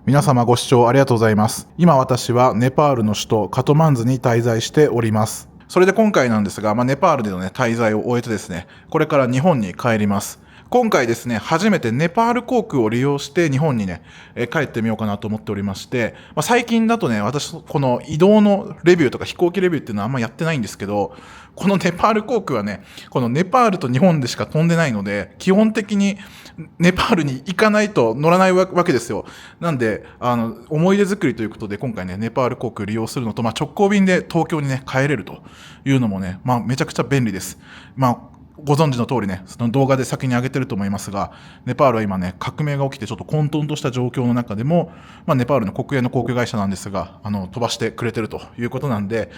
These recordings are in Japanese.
皆様ご視聴ありがとうございます。今私はネパールの首都カトマンズに滞在しております。それで今回なんですが、ネパールでのね、滞在を終えてですね、これから日本に帰ります。今回ですね、初めてネパール航空を利用して日本にね、帰ってみようかなと思っておりまして、最近だとね、私、この移動のレビューとか飛行機レビューっていうのはあんまやってないんですけど、このネパール航空はね、このネパールと日本でしか飛んでないので、基本的にネパールに行かないと乗らないわけですよ。なんで、思い出作りということで今回ね、ネパール航空利用するのと、直行便で東京にね、帰れるというのもね、めちゃくちゃ便利です。ご存知の通りね、その動画で先に上げてると思いますが、ネパールは今ね、革命が起きてちょっと混沌とした状況の中でも、ネパールの国営の航空会社なんですが、飛ばしてくれてるということなんで、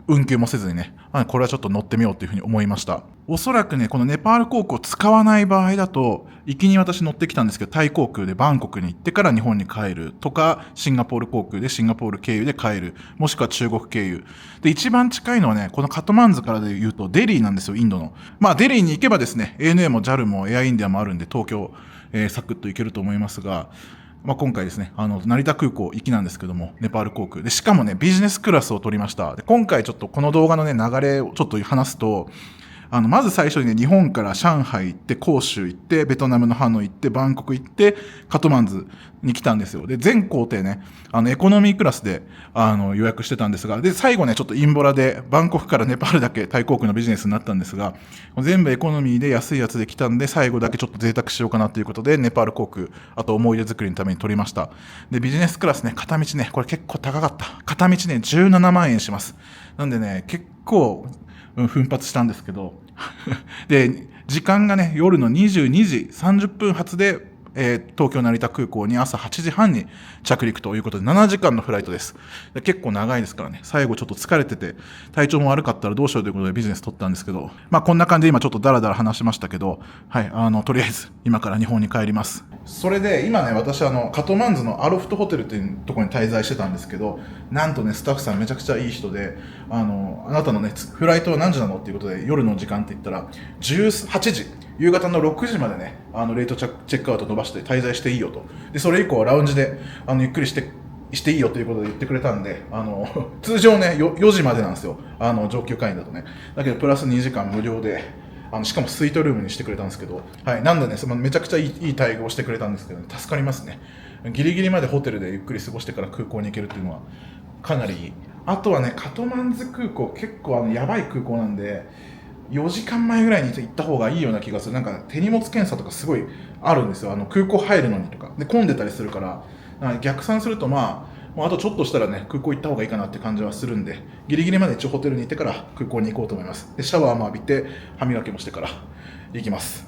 運休もせずにね、これはちょっと乗ってみようというふうに思いました。おそらくね、このネパール航空を使わない場合だと、行きに私乗ってきたんですけど、タイ航空でバンコクに行ってから日本に帰るとか、シンガポール航空でシンガポール経由で帰る、もしくは中国経由。で、一番近いのはね、このカトマンズからで言うとデリーなんですよ、インドの。デリーに行けばですね、ANA も JAL もエアインディアもあるんで、東京、サクッと行けると思いますが、今回ですね、成田空港行きなんですけども、ネパール航空で、しかもね、ビジネスクラスを取りました。で、今回ちょっとこの動画のね、流れをちょっと話すと、まず最初にね、日本から上海行って、広州行って、ベトナムのハノイ行って、バンコク行って、カトマンズに来たんですよ。で、全行程ね、エコノミークラスで、予約してたんですが、で、最後ね、ちょっとインボラで、バンコクからネパールだけタイ航空のビジネスになったんですが、全部エコノミーで安いやつで来たんで、最後だけちょっと贅沢しようかなということで、ネパール航空、あと思い出作りのために取りました。で、ビジネスクラスね、片道ね、これ結構高かった。片道ね、17万円します。なんでね、結構、奮発したんですけど、で、時間がね、夜の22時30分発で、東京成田空港に朝8時半に着陸ということで7時間のフライトです。で結構長いですからね、最後ちょっと疲れてて体調も悪かったらどうしようということでビジネス取ったんですけど、こんな感じで今ちょっとダラダラ話しましたけど、はい、とりあえず今から日本に帰ります。それで今ね、私カトマンズのアロフトホテルっていうところに滞在してたんですけど、なんとね、スタッフさんめちゃくちゃいい人で、あなたのね、フライトは何時なのっていうことで夜の時間って言ったら18時、夕方の6時までね、レートチェックアウト伸ばして滞在していいよと。で、それ以降はラウンジで、ゆっくりしていいよということで言ってくれたんで、通常ね、4時までなんですよ。上級会員だとね。だけど、プラス2時間無料で、しかもスイートルームにしてくれたんですけど、はい。なんでね、めちゃくちゃいい待遇をしてくれたんですけど、ね、助かりますね。ギリギリまでホテルでゆっくり過ごしてから空港に行けるっていうのは、かなりいい。あとはね、カトマンズ空港、結構やばい空港なんで、4時間前ぐらいに行った方がいいような気がする。なんか手荷物検査とかすごいあるんですよ。空港入るのにとか。で、混んでたりするから、逆算するともうあとちょっとしたらね、空港行った方がいいかなって感じはするんで、ギリギリまで一応ホテルに行ってから空港に行こうと思います。で、シャワーも浴びて、歯磨きもしてから行きます。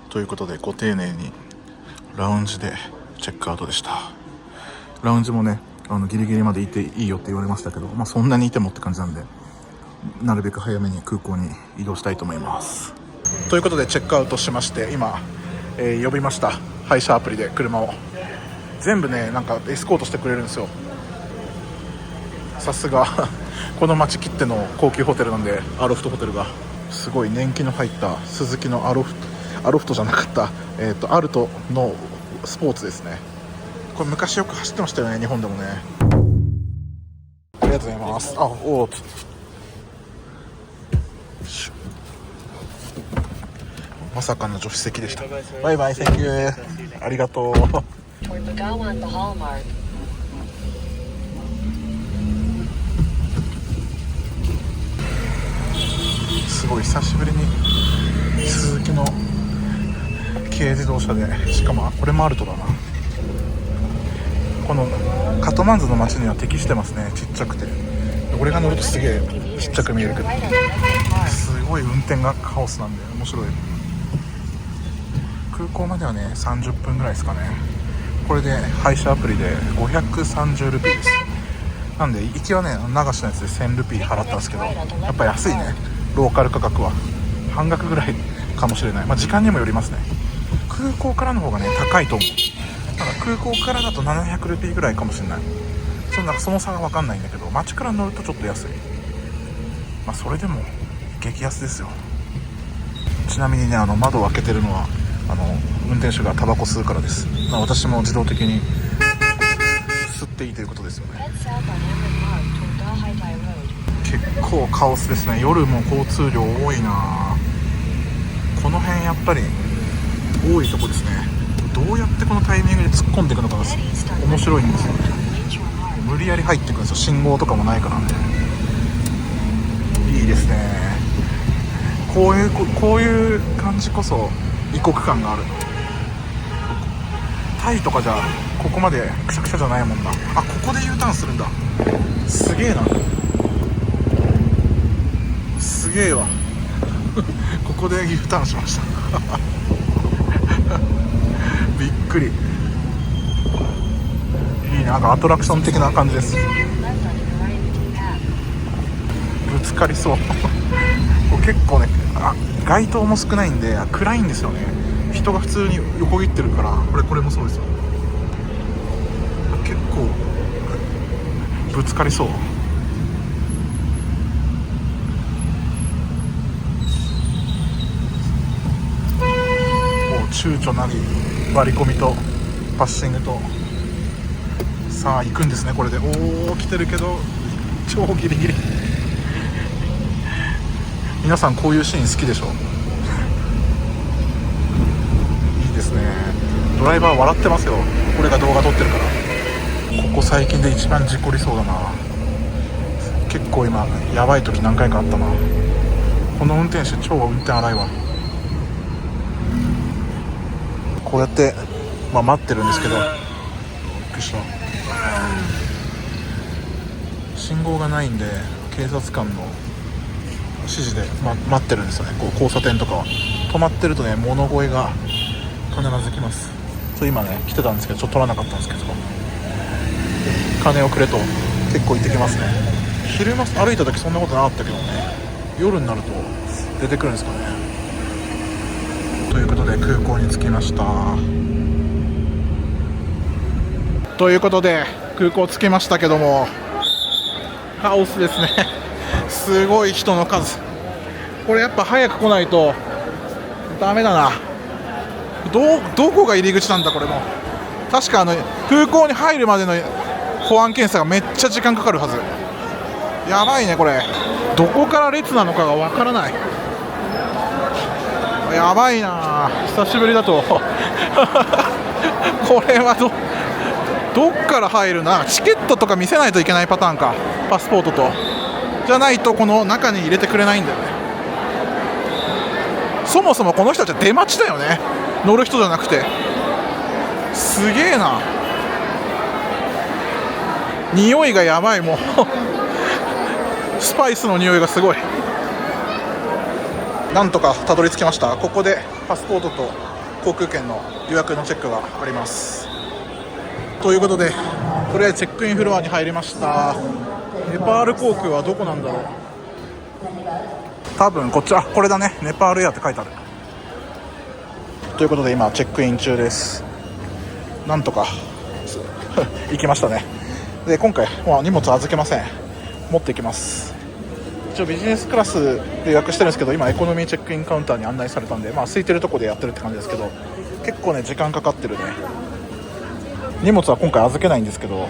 ということで、ご丁寧にラウンジでチェックアウトでした。ラウンジもね、ギリギリまでいていいよって言われましたけど、そんなにいてもって感じなんで、なるべく早めに空港に移動したいと思います。ということでチェックアウトしまして、今、呼びました。配車アプリで車を。全部ね、なんかエスコートしてくれるんですよ。さすが、この街きっての高級ホテルなんで、アロフトホテルが。すごい年季の入ったスズキのアロフトじゃなかった、アルトのスポーツですね。これ昔よく走ってましたよね、日本でもね。ありがとうございます。まさかの助手席でした。バイバイ、Thank you。ありがとう。すごい久しぶりにスズキの軽自動車で、しかもこれもアルトだな。このカトマンズの街には適してますね。ちっちゃくて、俺が乗るとすげえちっちゃく見えるけど、すごい運転がカオスなんで面白い。空港まではね30分ぐらいですかね。これで配車アプリで530ルピーです。なんで行きはね、流しのやつで1000ルピー払ったんですけど、やっぱ安いね。ローカル価格は半額ぐらいかもしれない。時間にもよりますね。空港からの方がね高いと思う。ただ空港からだと700ルピーぐらいかもしれない。その差が分かんないんだけど、街から乗るとちょっと安い。それでも激安ですよ。ちなみにね、窓を開けてるのは運転手がタバコ吸うからです。私も自動的に吸っていいということですよね。結構カオスですね。夜も交通量多いな。この辺やっぱり多いとこですね。どうやってこのタイミングで突っ込んでいくのかが面白いんですよね。無理やり入ってくるんですよ。信号とかもないから。いいですね。こういう感じこそ異国感がある。タイとかじゃここまでくしゃくしゃじゃないもんな。あ、ここで U ターンするんだ。すげえな。すげえわ。ここで U ターンしました。びっくり。いいね、なんかアトラクション的な感じです。ぶつかりそう。結構ね、街灯も少ないんで暗いんですよね。人が普通に横切ってるから。これもそうですよ。結構ぶつかりそう。躊躇なり割り込みとパッシングと、さあ行くんですね。これで来てるけど超ギリギリ。皆さんこういうシーン好きでしょ。いいですね。ドライバー笑ってますよ。これが動画撮ってるから。ここ最近で一番事故りそうだな。結構今やばい時何回かあったな。この運転手超運転荒いわ。こうやって、待ってるんですけど、びっくりした。信号がないんで警察官の指示で、待ってるんですよね。こう交差点とかは止まってるとね、物声が必ず来ます。今ね来てたんですけど、ちょっと取らなかったんですけど、金をくれと結構言ってきますね。昼間歩いた時そんなことなかったけどね、夜になると出てくるんですかね。ということで空港に着きました。ということで空港着きましたけども、カオスですね。すごい人の数。これやっぱ早く来ないとダメだな。どこが入り口なんだこれも。確か空港に入るまでの保安検査がめっちゃ時間かかるはず。やばいねこれ。どこから列なのかがわからない。やばいな、久しぶりだと。これはどっから入るな。チケットとか見せないといけないパターンか。パスポートとじゃないとこの中に入れてくれないんだよね。そもそもこの人たちは出待ちだよね、乗る人じゃなくて。すげえな。匂いがやばい。もうスパイスの匂いがすごい。なんとかたどり着きました。ここでパスポートと航空券の予約のチェックがあります。ということでとりあえずチェックインフロアに入りました。ネパール航空はどこなんだろう。多分こっち、これだね。ネパールエアって書いてある。ということで今チェックイン中です。なんとか行きましたね。で今回荷物預けません。持っていきます。一応ビジネスクラスで予約してるんですけど、今エコノミーチェックインカウンターに案内されたんで、空いてるとこでやってるって感じですけど、結構ね時間かかってるね。荷物は今回預けないんですけど、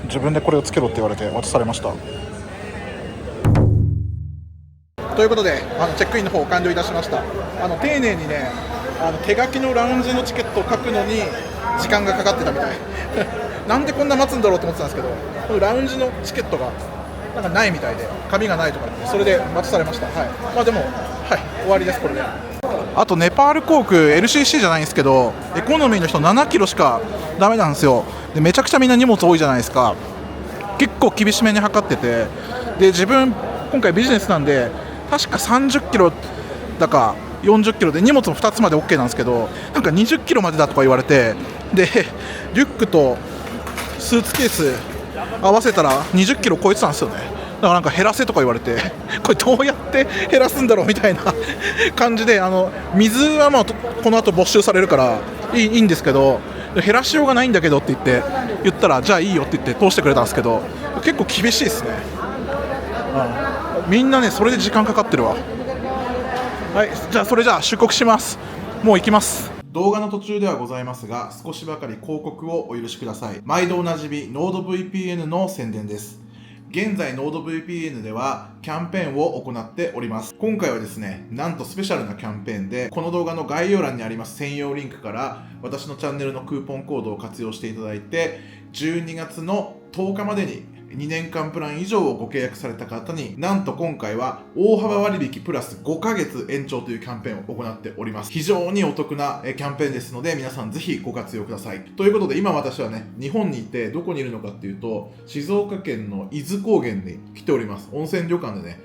自分でこれをつけろって言われて渡されました。ということでチェックインの方完了いたしました。丁寧にね手書きのラウンジのチケットを書くのに時間がかかってたみたい。なんでこんな待つんだろうと思ってたんですけど、このラウンジのチケットがなんかないみたいで、紙がないとか言って、それで待たされました。でも終わりです。これであとネパール航空 LCC じゃないんですけど、エコノミーの人7キロしかダメなんですよ。でめちゃくちゃみんな荷物多いじゃないですか。結構厳しめに測ってて、で自分今回ビジネスなんで確か30キロだか40キロで荷物も2つまで OK なんですけど、なんか20キロまでだとか言われて、でリュックとスーツケース合わせたら20キロ超えてたんですよね。だからなんか減らせとか言われて、これどうやって減らすんだろうみたいな感じで、水はこの後没収されるからいいんですけど、減らしようがないんだけどって言ったら、じゃあいいよって言って通してくれたんですけど、結構厳しいですね。みんなねそれで時間かかってるわ。はい、じゃあ出国します。もう行きます。動画の途中ではございますが、少しばかり広告をお許しください。毎度おなじみ NordVPN の宣伝です。現在 NordVPN ではキャンペーンを行っております。今回はですね、なんとスペシャルなキャンペーンで、この動画の概要欄にあります専用リンクから私のチャンネルのクーポンコードを活用していただいて、12月の10日までに2年間プラン以上をご契約された方に、なんと今回は大幅割引プラス5ヶ月延長というキャンペーンを行っております。非常にお得なキャンペーンですので、皆さんぜひご活用ください。ということで、今私はね、日本にいてどこにいるのかっていうと、静岡県の伊豆高原に来ております。温泉旅館でね、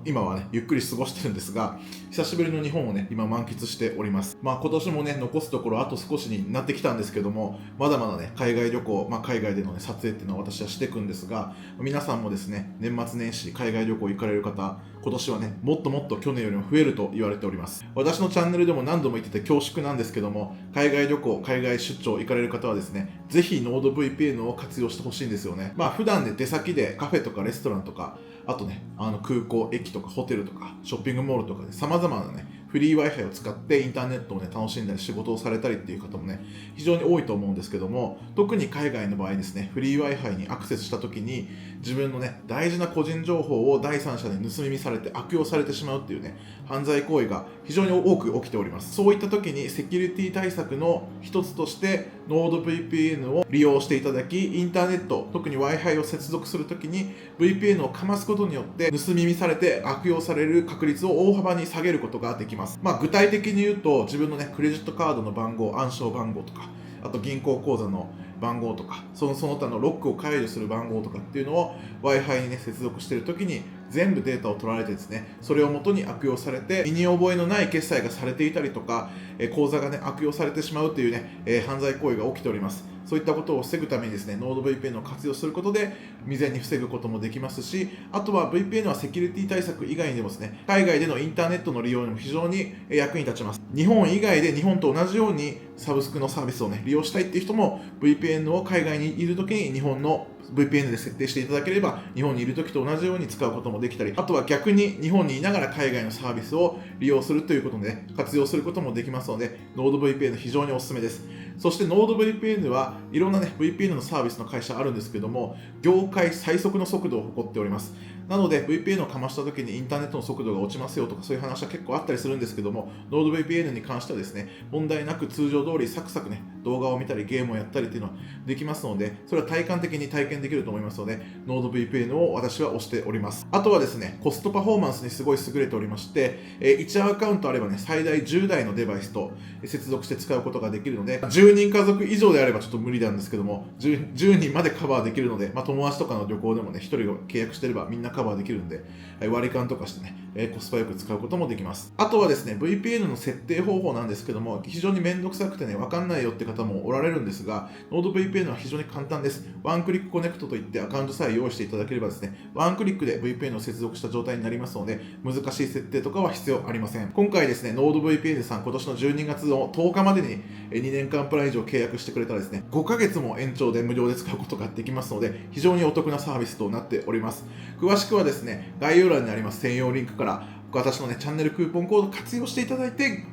今はね、ゆっくり過ごしてるんですが、久しぶりの日本をね、今満喫しております。今年もね、残すところあと少しになってきたんですけども、まだまだね、海外旅行、海外でのね、撮影っていうのは私はしていくんですが、皆さんもですね、年末年始、海外旅行行かれる方、今年はね、もっともっと去年よりも増えると言われております。私のチャンネルでも何度も言ってて恐縮なんですけども、海外旅行、海外出張行かれる方はですね、ぜひ NordVPN を活用してほしいんですよね。普段で出先でカフェとかレストランとか、あとね、空港、駅とかホテルとか、ショッピングモールとかで様々なね、フリー Wi-Fi を使ってインターネットをね、楽しんだり仕事をされたりっていう方もね、非常に多いと思うんですけども、特に海外の場合ですね、フリー Wi-Fi にアクセスした時に、自分のね、大事な個人情報を第三者に盗み見されて悪用されてしまうっていうね、犯罪行為が非常に多く起きております。そういった時にセキュリティ対策の一つとして、NordVPN を利用していただき、インターネット、特に Wi-Fi を接続するときに VPN をかますことによって盗み見されて悪用される確率を大幅に下げることができます。具体的に言うと、自分のね、クレジットカードの番号、暗証番号とか、あと銀行口座の番号とか、その他のロックを解除する番号とかっていうのを Wi-Fi にね、接続しているときに全部データを取られてですね、それを元に悪用されて、身に覚えのない決済がされていたりとか、口座がね、悪用されてしまうというね、犯罪行為が起きております。そういったことを防ぐためにですね、NordVPN を活用することで未然に防ぐこともできますし、あとは VPN はセキュリティ対策以外にもですね、海外でのインターネットの利用にも非常に役に立ちます。日本以外で日本と同じようにサブスクのサービスをね、利用したいっていう人も VPN を海外にいるときに日本のVPN で設定していただければ、日本にいるときと同じように使うこともできたり、あとは逆に日本にいながら海外のサービスを利用するということで、ね、活用することもできますので、NordVPN 非常におすすめです。そして NordVPN はいろんなね、VPN のサービスの会社あるんですけども、業界最速の速度を誇っております。なので VPN をかましたときにインターネットの速度が落ちますよとかそういう話は結構あったりするんですけども、NordVPN に関してはですね、問題なく通常通りサクサクね、動画を見たりゲームをやったりっていうのはできますので、それは体感的に体験できると思いますので、NordVPN を私は推しております。あとはですね、コストパフォーマンスにすごい優れておりまして、1アカウントあればね、最大10台のデバイスと接続して使うことができるので、10人家族以上であればちょっと無理なんですけども、10人までカバーできるので、友達とかの旅行でもね、1人が契約してればみんなカバーできるんで、割り勘とかしてね、コスパよく使うこともできます。あとはですね、VPN の設定方法なんですけども、非常にめんどくさくてね、わかんないよって方もおられるんですが、NordVPN は非常に簡単です。ワンクリックコネクトといってアカウントさえ用意していただければですね、ワンクリックで VPN を接続した状態になりますので、難しい設定とかは必要ありません。今回ですね、NordVPN さん、今年の12月の10日までに2年間プラン以上契約してくれたらですね、5ヶ月も延長で無料で使うことができますので、非常にお得なサービスとなっております。詳しくはですね、概要欄にあります専用リンクから私のね、チャンネルクーポンコードを活用していただいて、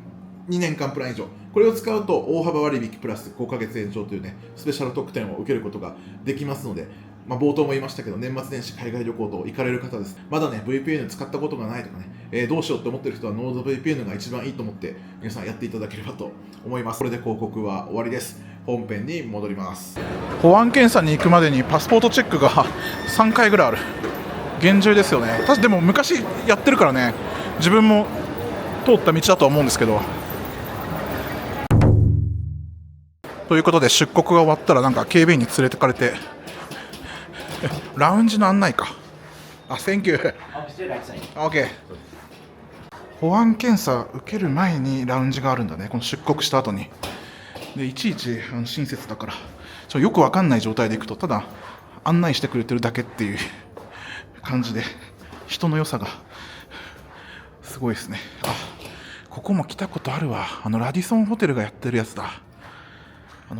2年間プラン以上、これを使うと大幅割引プラス5ヶ月延長というね、スペシャル特典を受けることができますので、冒頭も言いましたけど、年末年始海外旅行と行かれる方です。まだね、VPN 使ったことがないとかね、どうしようって思ってる人は NordVPN が一番いいと思って皆さんやっていただければと思います。これで広告は終わりです。本編に戻ります。保安検査に行くまでにパスポートチェックが3回ぐらいある。厳重ですよね。確かでも昔やってるからね、自分も通った道だとは思うんですけど。ということで出国が終わったらなんか警備員に連れてかれて、ラウンジの案内か。Thank you。OK。保安検査受ける前にラウンジがあるんだね。この出国した後に。でいちいち親切だからよくわかんない状態で行くとただ案内してくれてるだけっていう感じで、人の良さがすごいですね。ここも来たことあるわ。ラディソンホテルがやってるやつだ。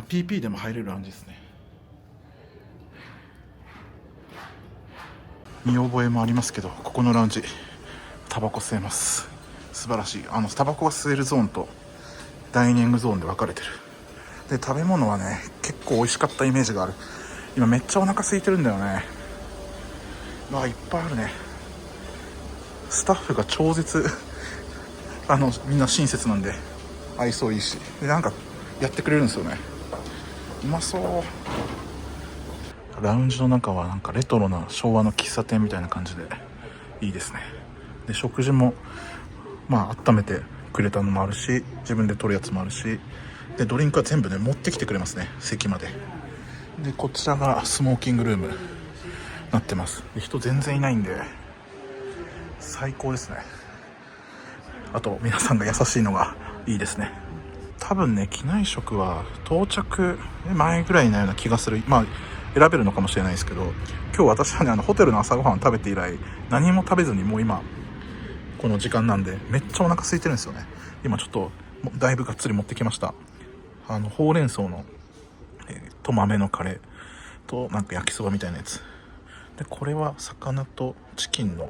PP でも入れるラウンジですね。見覚えもありますけど、ここのラウンジタバコ吸えます。素晴らしい。タバコが吸えるゾーンとダイニングゾーンで分かれてる。で食べ物はね結構美味しかったイメージがある。今めっちゃお腹空いてるんだよね。いっぱいあるね。スタッフが超絶みんな親切なんで愛想いいし、でなんかやってくれるんですよね。うまそう。ラウンジの中はなんかレトロな昭和の喫茶店みたいな感じでいいですね。で食事も温めてくれたのもあるし、自分で取るやつもあるし、でドリンクは全部ね持ってきてくれますね、席まで。でこちらがスモーキングルームなってます。で人全然いないんで最高ですね。あと皆さんが優しいのがいいですね。多分ね機内食は到着前ぐらいなような気がする。選べるのかもしれないですけど、今日私はねホテルの朝ごはん食べて以来何も食べずに、もう今この時間なんでめっちゃお腹空いてるんですよね。今ちょっとだいぶがっつり持ってきました。ほうれん草の、と豆のカレーとなんか焼きそばみたいなやつで、これは魚とチキンの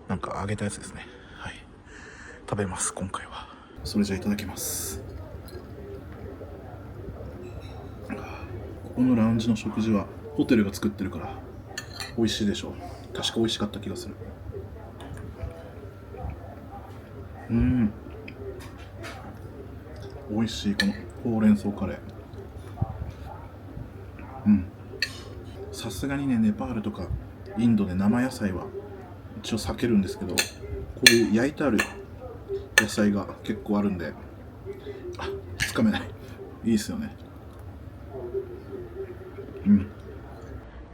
なんか揚げたやつですね。はい、食べます今回は。それじゃあいただきます。ここのラウンジの食事はホテルが作ってるから美味しいでしょう。確か美味しかった気がする。美味しいこのほうれん草カレー。さすがにねネパールとかインドで生野菜は一応避けるんですけど、こういう焼いてある野菜が結構あるんでつかめない。いいですよね。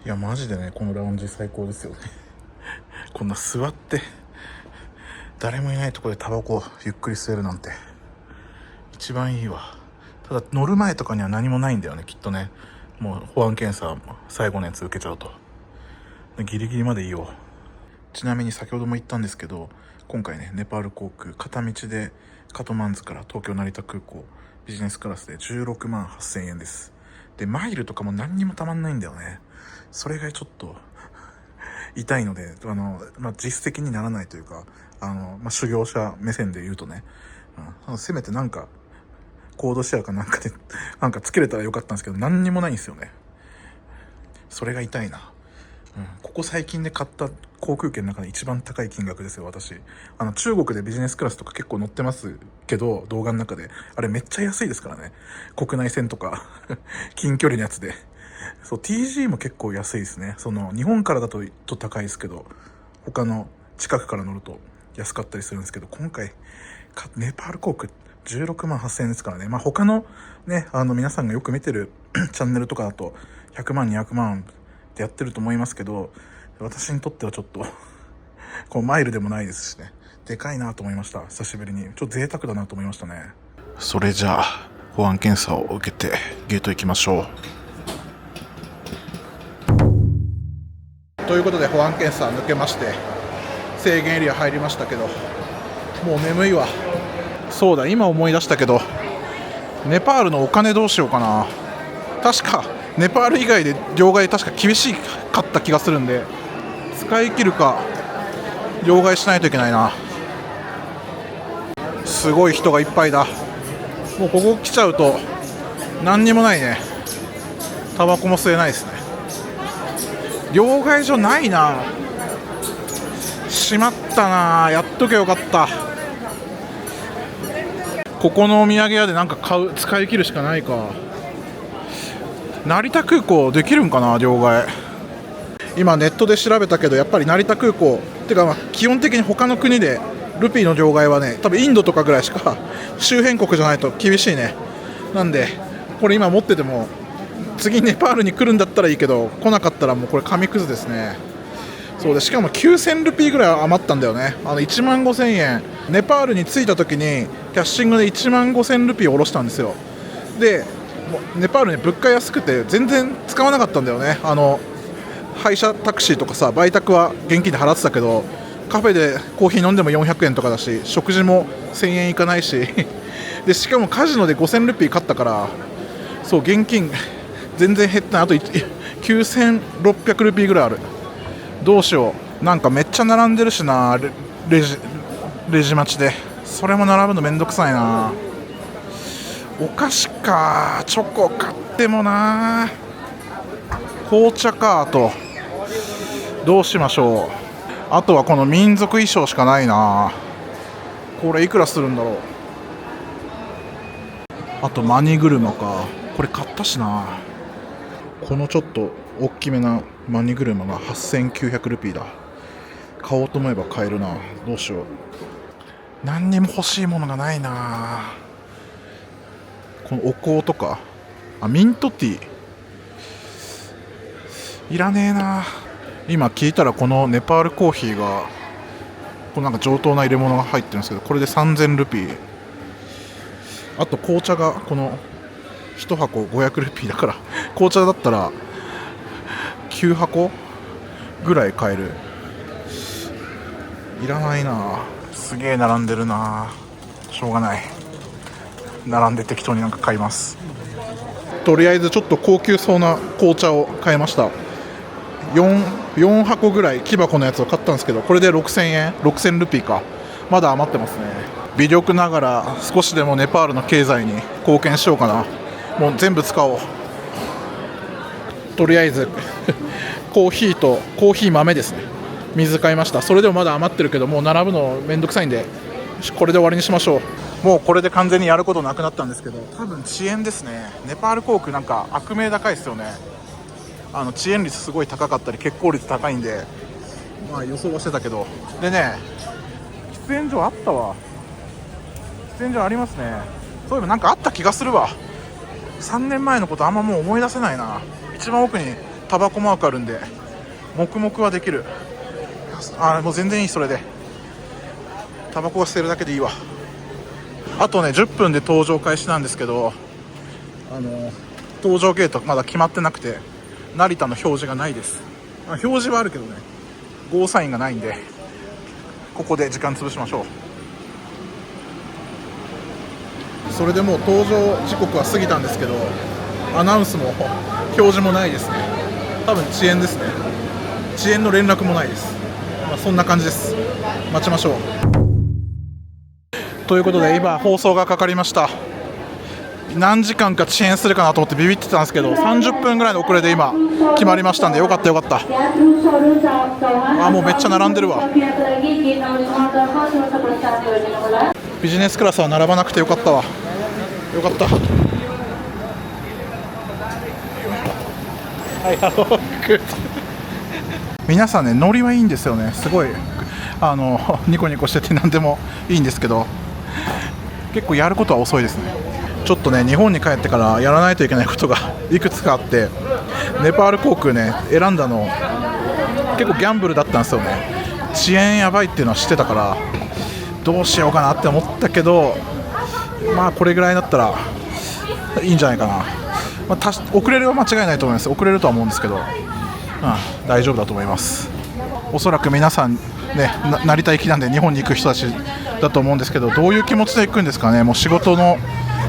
いやマジでねこのラウンジ最高ですよね。こんな座って誰もいないところでタバコゆっくり吸えるなんて一番いいわ。ただ乗る前とかには何もないんだよねきっとね。もう保安検査最後のやつ受けちゃうとギリギリまでいいよ。ちなみに先ほども言ったんですけど、今回ねネパール航空片道でカトマンズから東京成田空港ビジネスクラスで16万8000円です。でマイルとかも何にもたまんないんだよね。それがちょっと痛いので実績にならないというか修行者目線で言うとね、せめてなんかコードシェアかなんかでなんかつけれたらよかったんですけど何にもないんですよね。それが痛いな。ここ最近で買った航空券の中で一番高い金額ですよ私。中国でビジネスクラスとか結構乗ってますけど、動画の中であれめっちゃ安いですからね。国内線とか近距離のやつで。そう TG も結構安いですね。日本からだとちょっと高いですけど、他の近くから乗ると安かったりするんですけど、今回ネパール航空16万8000円ですからね。他のね皆さんがよく見てるチャンネルとかだと100万200万ってやってると思いますけど、私にとってはちょっとこうマイルでもないですしね、でかいなと思いました。久しぶりにちょっと贅沢だなと思いましたね。それじゃあ保安検査を受けてゲート行きましょう。ということで保安検査抜けまして制限エリア入りましたけど、もう眠いわ。そうだ今思い出したけど、ネパールのお金どうしようかな。確かネパール以外で両替確か厳しかった気がするんで、使い切るか両替しないといけないな。すごい人がいっぱいだ。もうここ来ちゃうと何にもないね。タバコも吸えないですね。両替所ないな。しまったな、やっとけよかった。ここのお土産屋でなんか使い切るしかないか。成田空港できるんかな両替。今ネットで調べたけど、やっぱり成田空港ってか基本的に他の国でルピーの両替はね、多分インドとかぐらいしか周辺国じゃないと厳しいね。なんでこれ今持ってても次ネパールに来るんだったらいいけど、来なかったらもうこれ紙くずですね。そうで、しかも9000ルピーぐらい余ったんだよね。1万5000円ネパールに着いた時にキャッシングで1万5000ルピーを下ろしたんですよ。でネパールね物価安くて全然使わなかったんだよね。配車タクシーとかさ、売却は現金で払ってたけど、カフェでコーヒー飲んでも400円とかだし、食事も1000円いかないしでしかもカジノで5000ルピー買ったから、そう現金全然減ってない。あと9600ルピーぐらいある。どうしよう。なんかめっちゃ並んでるしな、レジ待ちでそれも並ぶのめんどくさいな。お菓子か、チョコ買ってもな。紅茶か。あとどうしましょう。あとはこの民族衣装しかないな。これいくらするんだろう。あとマニ車か。これ買ったしな。このちょっと大きめなマニ車が8900ルピーだ。買おうと思えば買えるな。どうしよう。何にも欲しいものがないな。このお香とか、ミントティーいらねえな。今聞いたらこのネパールコーヒーがこのなんか上等な入れ物が入ってるんですけど、これで3000ルピー。あと紅茶がこの1箱500ルピーだから、紅茶だったら9箱ぐらい買える。いらないな。すげえ並んでるな。しょうがない、並んで適当になんか買います。とりあえずちょっと高級そうな紅茶を買いました。4箱ぐらい木箱のやつを買ったんですけど、これで6000円、6000ルピーか。まだ余ってますね。微力ながら少しでもネパールの経済に貢献しようかな。もう全部使おう。とりあえずコーヒーとコーヒー豆ですね、水買いました。それでもまだ余ってるけど、もう並ぶのめんどくさいんでこれで終わりにしましょう。もうこれで完全にやることなくなったんですけど、多分遅延ですね。ネパール航空なんか悪名高いですよね。遅延率すごい高かったり欠航率高いんで、まあ予想はしてたけど。でね、喫煙所あったわ。喫煙所ありますね。そういえばなんかあった気がするわ。3年前のことあんまもう思い出せないな。一番奥にタバコマークあるんで黙々はできる。もう全然いい。それでタバコが捨てるだけでいいわ。あとね10分で搭乗開始なんですけど、搭乗ゲートまだ決まってなくて成田の表示がないです。表示はあるけどね、ゴーサインがないんで、ここで時間潰しましょう。それでもう搭乗時刻は過ぎたんですけど、アナウンスも表示もないですね。多分遅延ですね。遅延の連絡もないです。そんな感じです。待ちましょう。ということで今放送がかかりました。何時間か遅延するかなと思ってビビってたんですけど、30分ぐらいの遅れで今決まりましたんで、よかったよかった。もうめっちゃ並んでるわ。ビジネスクラスは並ばなくてよかったわ。よかった。皆さんね、ノリはいいんですよね。すごいニコニコしてて何でもいいんですけど、結構やることは遅いですね。ちょっとね、日本に帰ってからやらないといけないことがいくつかあって、ネパール航空ね選んだの結構ギャンブルだったんですよね。遅延やばいっていうのは知ってたからどうしようかなって思ったけど、まあこれぐらいだったらいいんじゃないかな。遅れるは間違いないと思います。遅れるとは思うんですけど、大丈夫だと思います。おそらく皆さんね、成田行きなんで日本に行く人たちだと思うんですけど、どういう気持ちで行くんですかね。もう仕事の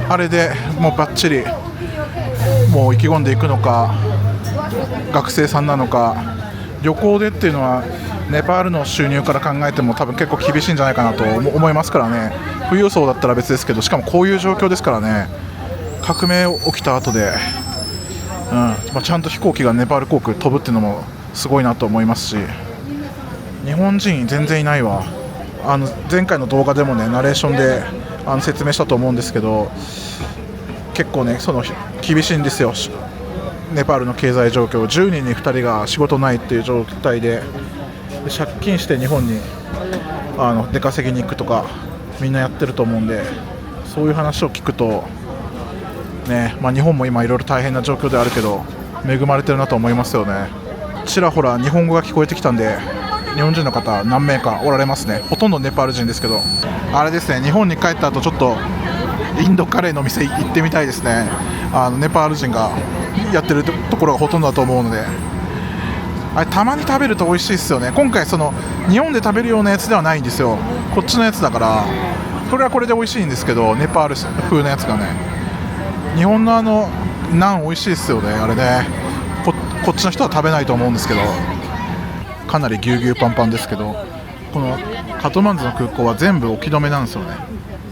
あれでもうバッチリもう意気込んでいくのか、学生さんなのか、旅行でっていうのはネパールの収入から考えても多分結構厳しいんじゃないかなと思いますからね。富裕層だったら別ですけど、しかもこういう状況ですからね。革命起きた後で、ちゃんと飛行機がネパール航空飛ぶっていうのもすごいなと思いますし、日本人全然いないわ。前回の動画でもねナレーションで説明したと思うんですけど、結構ね厳しいんですよ、ネパールの経済状況。10人に2人が仕事ないっていう状態で、借金して日本に出稼ぎに行くとかみんなやってると思うんで、そういう話を聞くとね、日本も今いろいろ大変な状況であるけど恵まれてるなと思いますよね。ちらほら日本語が聞こえてきたんで、日本人の方何名かおられますね。ほとんどネパール人ですけど、あれですね、日本に帰った後ちょっとインドカレーの店行ってみたいですね。ネパール人がやってるところがほとんどだと思うので、あれたまに食べると美味しいですよね。今回日本で食べるようなやつではないんですよ。こっちのやつだからこれはこれで美味しいんですけど、ネパール風のやつがね、日本のナン美味しいですよね。あれね、こっちの人は食べないと思うんですけど、かなりぎゅうぎゅうパンパンですけど、このカトマンズの空港は全部置き止めなんですよね。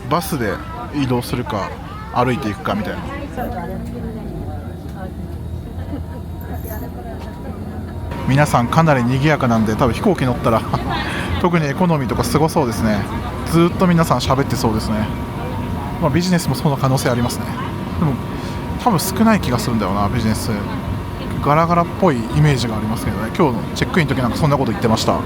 バスで移動するか歩いていくかみたいな。皆さんかなり賑やかなんで、多分飛行機乗ったら特にエコノミーとかすごそうですね。ずっと皆さん喋ってそうですね。ビジネスもその可能性ありますね。でも多分少ない気がするんだよな、ビジネス。ガラガラっぽいイメージがありますけどね。今日のチェックインの時なんかそんなこと言ってました。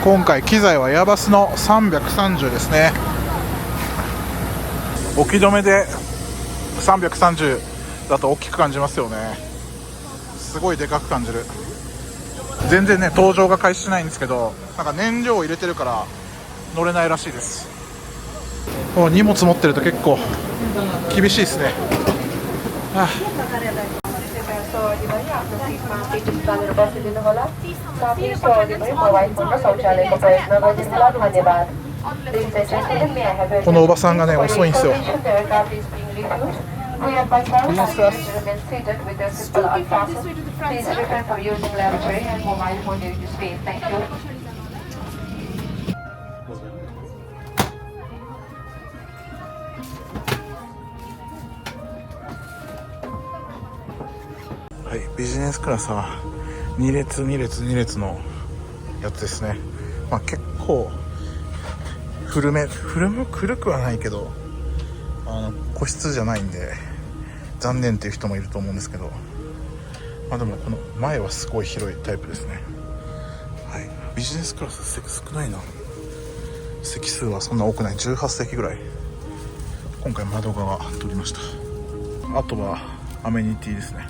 今回機材はエアバスの330ですね。置き止めで330だと大きく感じますよね。すごいでかく感じる。全然ね搭乗が開始しないんですけど、なんか燃料を入れてるから乗れないらしいです。荷物持ってると結構厳しいですね。このおばさんがね遅いんですよ。はい、ビジネスクラスは2列2列2列のやつですね。結構古くはないけど個室じゃないんで残念っていう人もいると思うんですけど、でもこの前はすごい広いタイプですね。はい、ビジネスクラス席少ないな。席数はそんな多くない、18席ぐらい。今回窓側取りました。あとはアメニティですね。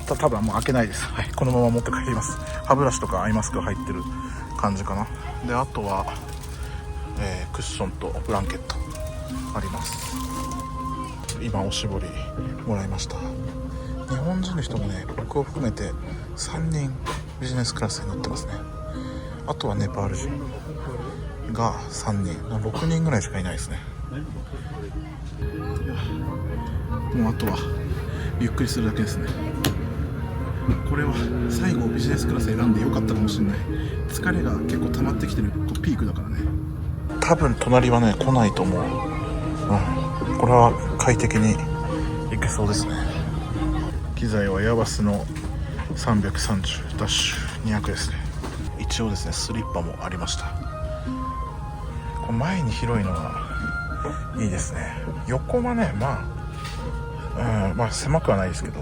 多分もう開けないです。はい、このまま持って帰ります。歯ブラシとかアイマスクが入ってる感じかな。であとは、クッションとブランケットあります。今おしぼりもらいました。日本人の人もね、僕を含めて3人ビジネスクラスに乗ってますね。あとはネパール人が3人、6人ぐらいしかいないですね。もうあとはゆっくりするだけですね。これは最後ビジネスクラス選んでよかったかもしれない。疲れが結構溜まってきてるピークだからね。多分隣はね来ないと思う。これは快適に行けそうですね。機材はエアバスの330ダッシュ200ですね。一応ですねスリッパもありました。これ前に広いのはいいですね。横はね狭くはないですけど、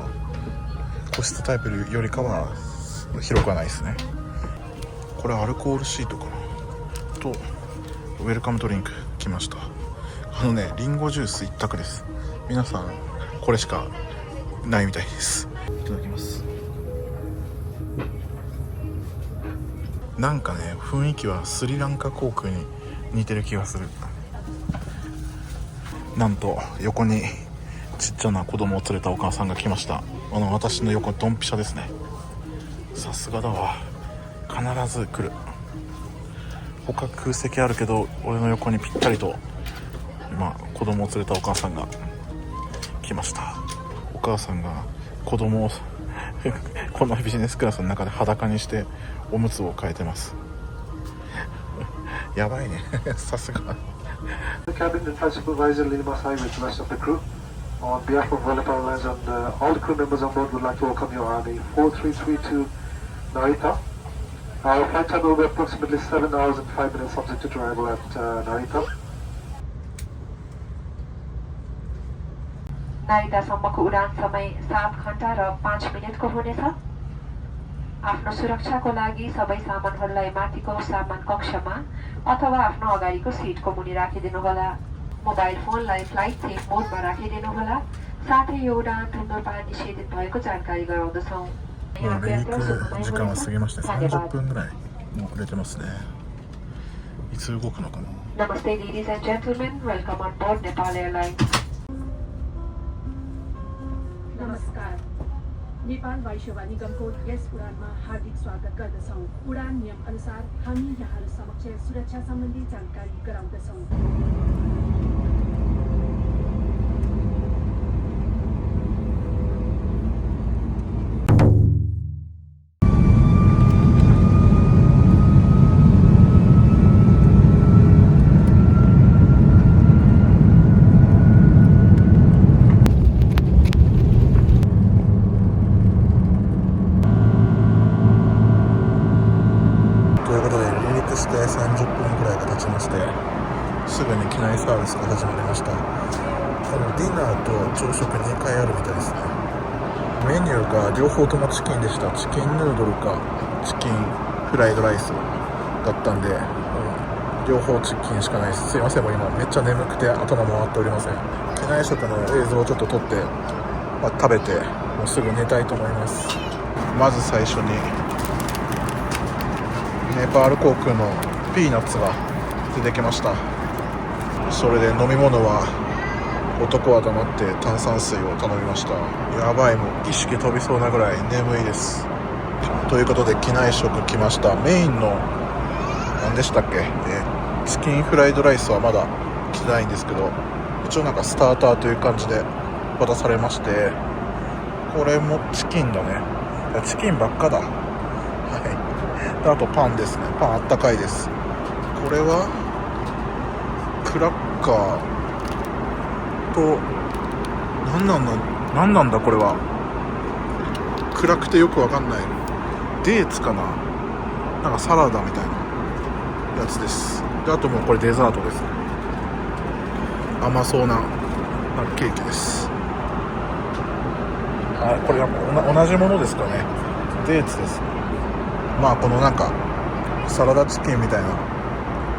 個室タイプよりかは広くはないですね。これアルコールシートかなとウェルカムドリンク来ました。リンゴジュース一択です。皆さんこれしかないみたいです。いただきます。なんかね雰囲気はスリランカ航空に似てる気がする。なんと横にちっちゃな子供を連れたお母さんが来ました。私の横ドンピシャですね。さすがだわ。必ず来る。他空席あるけど俺の横にぴったりと今子供を連れたお母さんが来ました。お母さんが子供をこのビジネスクラスの中で裸にしておむつを替えてます。やばいねさすが。On behalf of Valley Airlines and all the crew members on board, would like to welcome you on the 4332 Narita. Our flight time will be approximately 7 hours and 5 minutes subject to arrival at Narita. नारितासम्मको उडान समय 7 घण्टा र 5 मिनेटको हुनेछ। आफ्नो सुरक्षाको लागि सबै सामानहरूलाई माथिको सामान कक्षमा अथवा आफ्नो अगाडिको सिटको मुनि राखिदिनुहोला। मोबाइल फोनलाई फ्लाइट सेफ मोडमा राखिदिनुहोला। साथै यो उडान धुम्रपान निषेधित भएको जानकारी गराउँदछौँ। 離陸時間は過ぎまして30分ぐらいもう遅れてますね。いつ動くのかな。 Namaste ladies and gentlemen, welcome on board Nepal Airlines. नमस्कार, नेपाल वायुसेवा निगमको यस उडानमा हार्दिक स्वागत गर्दछौँ। उडान नियम अनुसार हामी यहाँहरू समक्ष सुरक्षा सम्बन्धी जानकारी गराउँदछौँ। すぐに機内サービスが始まりました。ディナーと朝食2回あるみたいですね。メニューが両方ともチキンでした。チキンヌードルかチキンフライドライスだったんで、両方チキンしかないです。すいません、もう今めっちゃ眠くて頭回っておりません。機内食の映像をちょっと撮って、食べてもうすぐ寝たいと思います。まず最初にネパール航空のピーナッツが出てきました。それで飲み物は男は黙って炭酸水を頼みました。やばい、もう意識飛びそうなぐらい眠いです。ということで機内食来ました。メインの何でしたっけ、チキンフライドライスはまだ来てないんですけど、一応なんかスターターという感じで渡されまして、これもチキンだね。チキンばっかだ。はい。であとパンですね。パンあったかいです。これはクラッカーと何なんだこれは。暗くてよくわかんない。デーツかな。なんかサラダみたいなやつです。であともうこれデザートですね。甘そうなケーキです。これ同じものですかね。デーツです。このなんかサラダチキンみたいな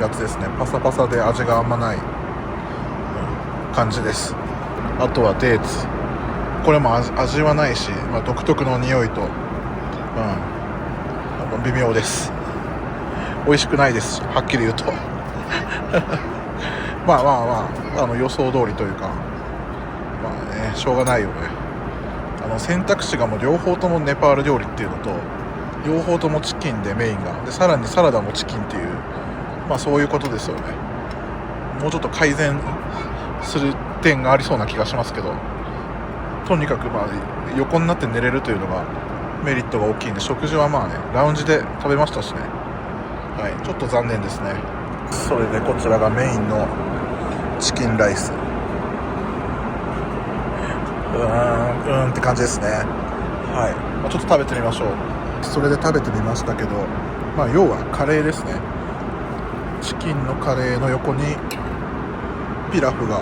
やつですね。パサパサで味があんまない感じです。あとはデーツ、これも味はないし、独特の匂いと、微妙です。美味しくないです、はっきり言うと予想通りというか、しょうがないよね。選択肢がもう両方ともネパール料理っていうのと、両方ともチキンでメインがで、さらにサラダもチキンっていう、そういうことですよね。もうちょっと改善する点がありそうな気がしますけど、とにかく横になって寝れるというのがメリットが大きいんで、食事はラウンジで食べましたしね。はい、ちょっと残念ですね。それでこちらがメインのチキンライス。って感じですね。はい、ちょっと食べてみましょう。それで食べてみましたけど、要はカレーですね。チキンのカレーの横にピラフが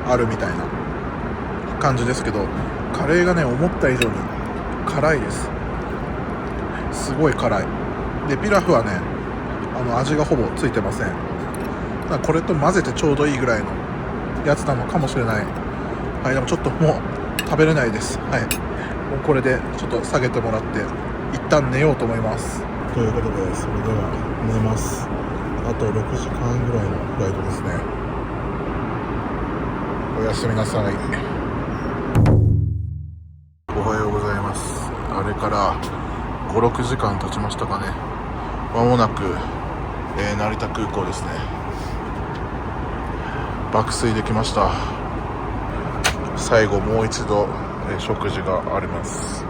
あるみたいな感じですけど、カレーがね、思った以上に辛いです。すごい辛い。でピラフはね、味がほぼついてません。これと混ぜてちょうどいいぐらいのやつなのかもしれない。はい、でもちょっともう食べれないです。はい、もうこれでちょっと下げてもらって一旦寝ようと思います。ということで、それでは寝ます。あと6時間ぐらいのフライトですね。おやすみなさい。おはようございます。あれから5、6時間経ちましたかね。まもなく、成田空港ですね。爆睡できました。最後もう一度、食事があります。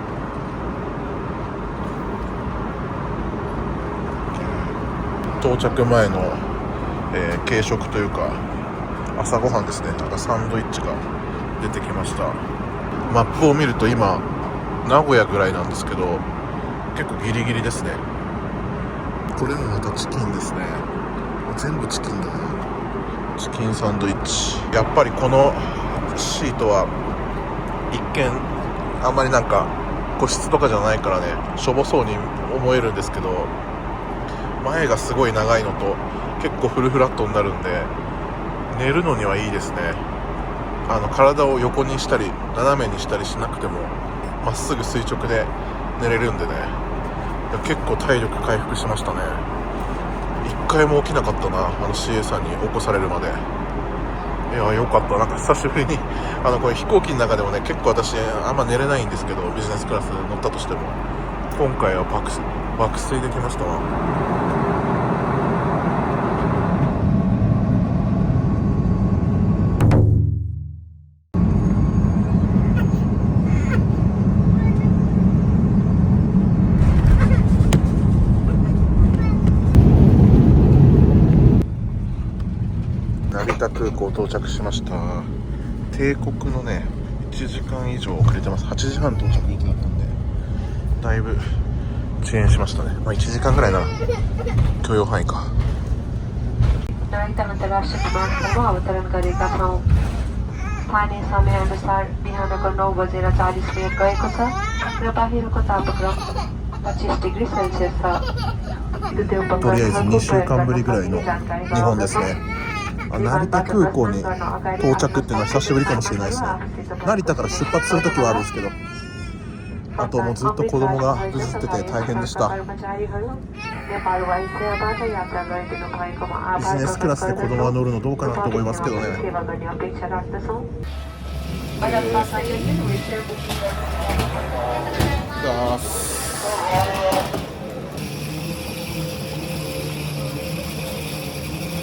到着前の、軽食というか朝ごはんですね。なんかサンドイッチが出てきました。マップを見ると今名古屋ぐらいなんですけど、結構ギリギリですね。これもまたチキンですね。全部チキンだな。チキンサンドイッチ。やっぱりこのシートは一見あんまりなんか個室とかじゃないからね、しょぼそうに思えるんですけど、前がすごい長いのと結構フルフラットになるんで、寝るのにはいいですね。体を横にしたり斜めにしたりしなくてもまっすぐ垂直で寝れるんでね、結構体力回復しましたね。一回も起きなかったな、CA さんに起こされるまで。いや、よかった。なんか久しぶりにこれ飛行機の中でもね、結構私あんま寝れないんですけど、ビジネスクラス乗ったとしても今回は爆睡できましたわ。成田空港到着しました。定刻のね、1時間以上遅れてます。8時半到着予定だったんで、だいぶ遅延しましたね。1時間ぐらいなら許容範囲か。नारिता अन्तर्राष्ट्रिय विमानस्थलमा अवतरण गरेका छौँ। स्थानीय समयअनुसार बिहानको 9:40 गएको छ र बाहिरको तापक्रम 25 डिग्री सेल्सियस छ। とりあえず2週間ぶりぐらいの日本ですね。成田空港に到着っていうのは久しぶりかもしれないですね。成田から出発するときはあるんですけど、あともうずっと子供がぐずってて大変でした。ビジネスクラスで子供が乗るのどうかなと思いますけどね。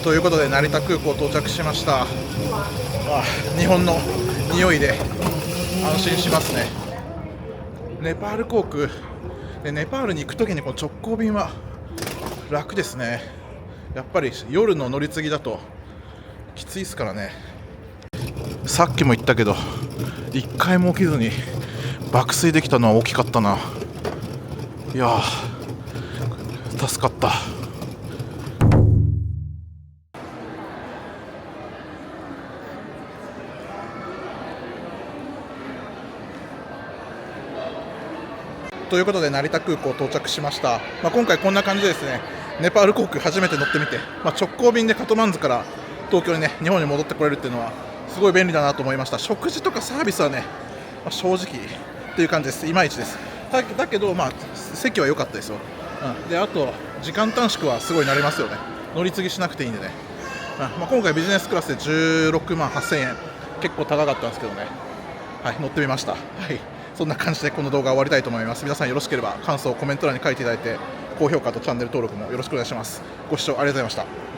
ということで成田空港到着しました。日本の匂いで安心しますね。ネパール航空でネパールに行くときにこの直行便は楽ですね。やっぱり夜の乗り継ぎだときついですからね。さっきも言ったけど1回も起きずに爆睡できたのは大きかったな。いやー助かった。ということで成田空港到着しました。今回こんな感じでですね、ネパール航空初めて乗ってみて、直行便でカトマンズから東京にね、日本に戻ってこれるっていうのはすごい便利だなと思いました。食事とかサービスはね、正直っていう感じです。いまいちです。だけど席は良かったですよ。であと時間短縮はすごい慣れますよね。乗り継ぎしなくていいんでね。今回ビジネスクラスで16万8000円、結構高かったんですけどね。乗ってみました。そんな感じでこの動画を終わりたいと思います。皆さんよろしければ感想をコメント欄に書いていただいて、高評価とチャンネル登録もよろしくお願いします。ご視聴ありがとうございました。